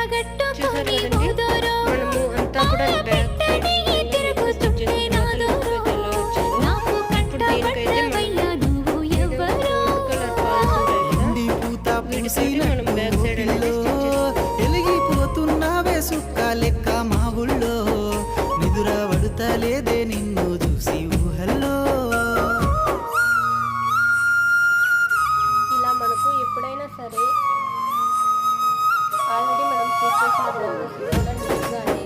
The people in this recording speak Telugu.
చూసారు కదండి, మనము అంతా కూడా బ్యాక్ సైడ్ ఇప్పుడు దీనికైతే మనం బ్యాక్ సైడ్ అనేది ఎలిగిపోతున్నావే సుక్క లెక్క మా ఊళ్ళో నిదుర పడుతలేదే నిన్ను చూసి ఊహల్లో. ఇలా మనకు ఎప్పుడైనా సరే ఆల్రెడీ మనం పూజ చేసిన రోజెస్ కూడా నీట్గా అనేది